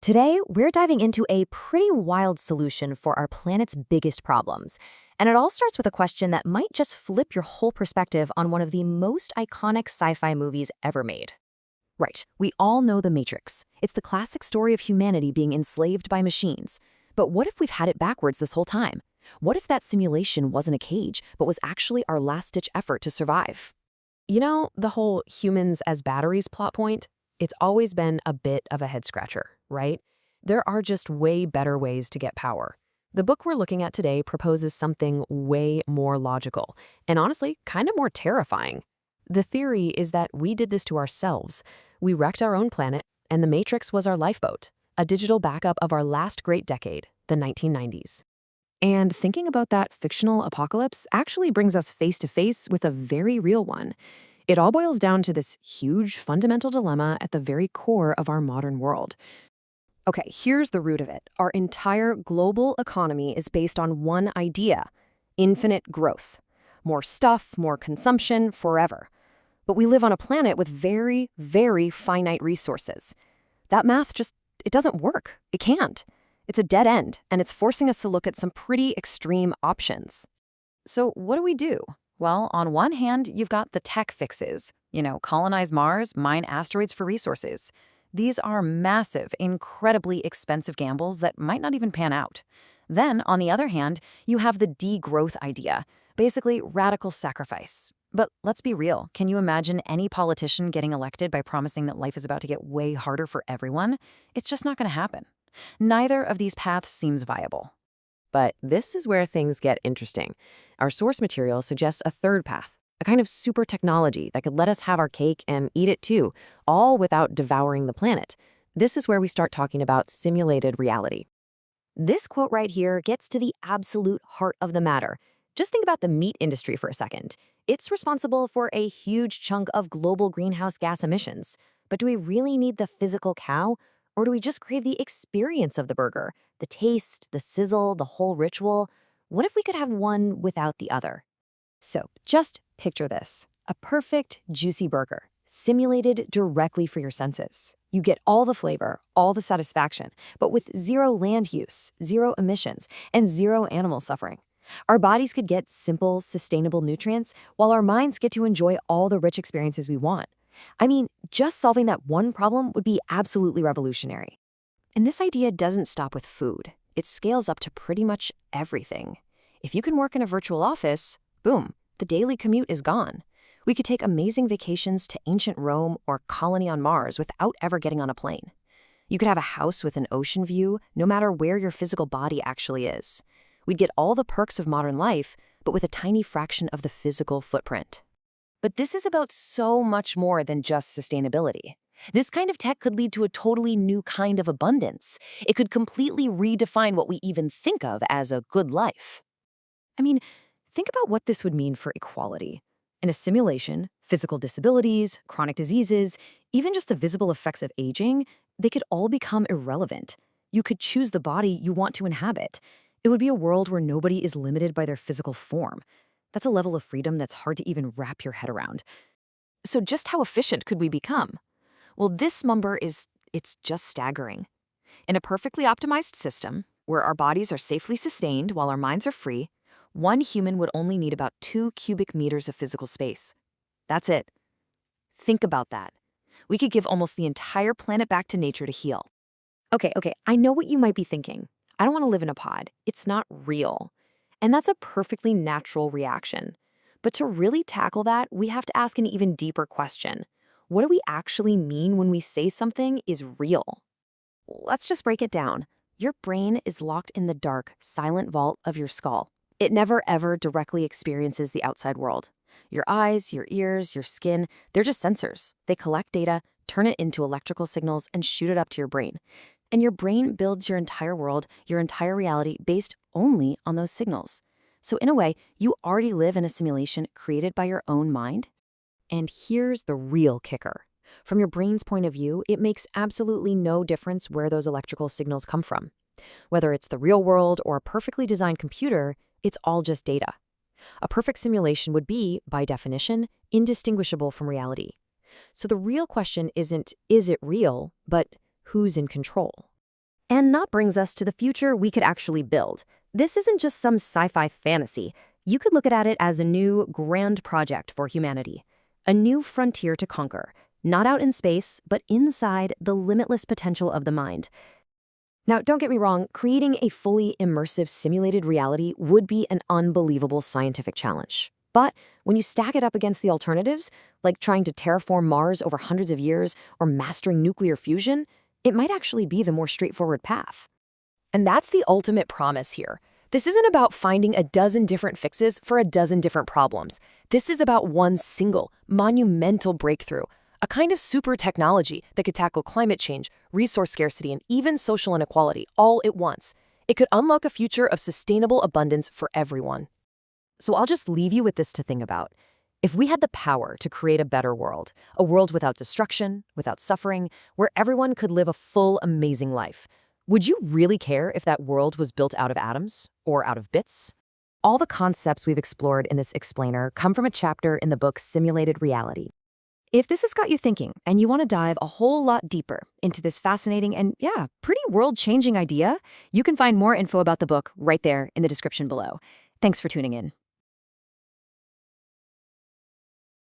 Today, we're diving into a pretty wild solution for our planet's biggest problems. And it all starts with a question that might just flip your whole perspective on one of the most iconic sci-fi movies ever made. Right, we all know The Matrix. It's the classic story of humanity being enslaved by machines. But what if we've had it backwards this whole time? What if that simulation wasn't a cage, but was actually our last-ditch effort to survive? You know, the whole humans as batteries plot point? It's always been a bit of a head-scratcher, right? There are just way better ways to get power. The book we're looking at today proposes something way more logical, and honestly, kind of more terrifying. The theory is that we did this to ourselves. We wrecked our own planet, and the Matrix was our lifeboat, a digital backup of our last great decade, the 1990s. And thinking about that fictional apocalypse actually brings us face to face with a very real one. It all boils down to this huge fundamental dilemma at the very core of our modern world. Okay, here's the root of it. Our entire global economy is based on one idea: infinite growth. More stuff, more consumption, forever. But we live on a planet with very, very finite resources. That math it doesn't work. It can't. It's a dead end, and it's forcing us to look at some pretty extreme options. So what do we do? Well, on one hand, you've got the tech fixes. Colonize Mars, mine asteroids for resources. These are massive, incredibly expensive gambles that might not even pan out. Then, on the other hand, you have the degrowth idea, basically radical sacrifice. But let's be real, can you imagine any politician getting elected by promising that life is about to get way harder for everyone? It's just not going to happen. Neither of these paths seems viable. But this is where things get interesting. Our source material suggests a third path, a kind of super technology that could let us have our cake and eat it too, all without devouring the planet. This is where we start talking about simulated reality. This quote right here gets to the absolute heart of the matter. Just think about the meat industry for a second. It's responsible for a huge chunk of global greenhouse gas emissions. But do we really need the physical cow? Or do we just crave the experience of the burger? The taste, the sizzle, the whole ritual? What if we could have one without the other? So just picture this: a perfect, juicy burger, simulated directly for your senses. You get all the flavor, all the satisfaction, but with zero land use, zero emissions, and zero animal suffering. Our bodies could get simple, sustainable nutrients, while our minds get to enjoy all the rich experiences we want. I mean, just solving that one problem would be absolutely revolutionary. And this idea doesn't stop with food. It scales up to pretty much everything. If you can work in a virtual office, boom, the daily commute is gone. We could take amazing vacations to ancient Rome or colony on Mars without ever getting on a plane. You could have a house with an ocean view, no matter where your physical body actually is. We'd get all the perks of modern life, but with a tiny fraction of the physical footprint. But this is about so much more than just sustainability. This kind of tech could lead to a totally new kind of abundance. It could completely redefine what we even think of as a good life. I mean, think about what this would mean for equality. In a simulation, physical disabilities, chronic diseases, even just the visible effects of aging, they could all become irrelevant. You could choose the body you want to inhabit. It would be a world where nobody is limited by their physical form. That's a level of freedom that's hard to even wrap your head around. So just how efficient could we become? Well, this number it's just staggering. In a perfectly optimized system, where our bodies are safely sustained while our minds are free, one human would only need about 2 cubic meters of physical space. That's it. Think about that. We could give almost the entire planet back to nature to heal. Okay, I know what you might be thinking. I don't want to live in a pod. It's not real. And that's a perfectly natural reaction. But to really tackle that, we have to ask an even deeper question. What do we actually mean when we say something is real? Let's just break it down. Your brain is locked in the dark, silent vault of your skull. It never ever directly experiences the outside world. Your eyes, your ears, your skin, they're just sensors. They collect data, turn it into electrical signals, and shoot it up to your brain. And your brain builds your entire world, your entire reality, based only on those signals. So in a way, you already live in a simulation created by your own mind. And here's the real kicker. From your brain's point of view, it makes absolutely no difference where those electrical signals come from. Whether it's the real world or a perfectly designed computer, it's all just data. A perfect simulation would be, by definition, indistinguishable from reality. So the real question isn't, is it real, but who's in control? And that brings us to the future we could actually build. This isn't just some sci-fi fantasy. You could look at it as a new, grand project for humanity. A new frontier to conquer, not out in space, but inside the limitless potential of the mind. Now, don't get me wrong, creating a fully immersive simulated reality would be an unbelievable scientific challenge. But when you stack it up against the alternatives, like trying to terraform Mars over hundreds of years or mastering nuclear fusion, it might actually be the more straightforward path. And that's the ultimate promise here. This isn't about finding a dozen different fixes for a dozen different problems. This is about one single, monumental breakthrough, a kind of super technology that could tackle climate change, resource scarcity, and even social inequality all at once. It could unlock a future of sustainable abundance for everyone. So I'll just leave you with this to think about. If we had the power to create a better world, a world without destruction, without suffering, where everyone could live a full, amazing life, would you really care if that world was built out of atoms or out of bits? All the concepts we've explored in this explainer come from a chapter in the book Simulated Reality. If this has got you thinking and you want to dive a whole lot deeper into this fascinating and, pretty world-changing idea, you can find more info about the book right there in the description below. Thanks for tuning in.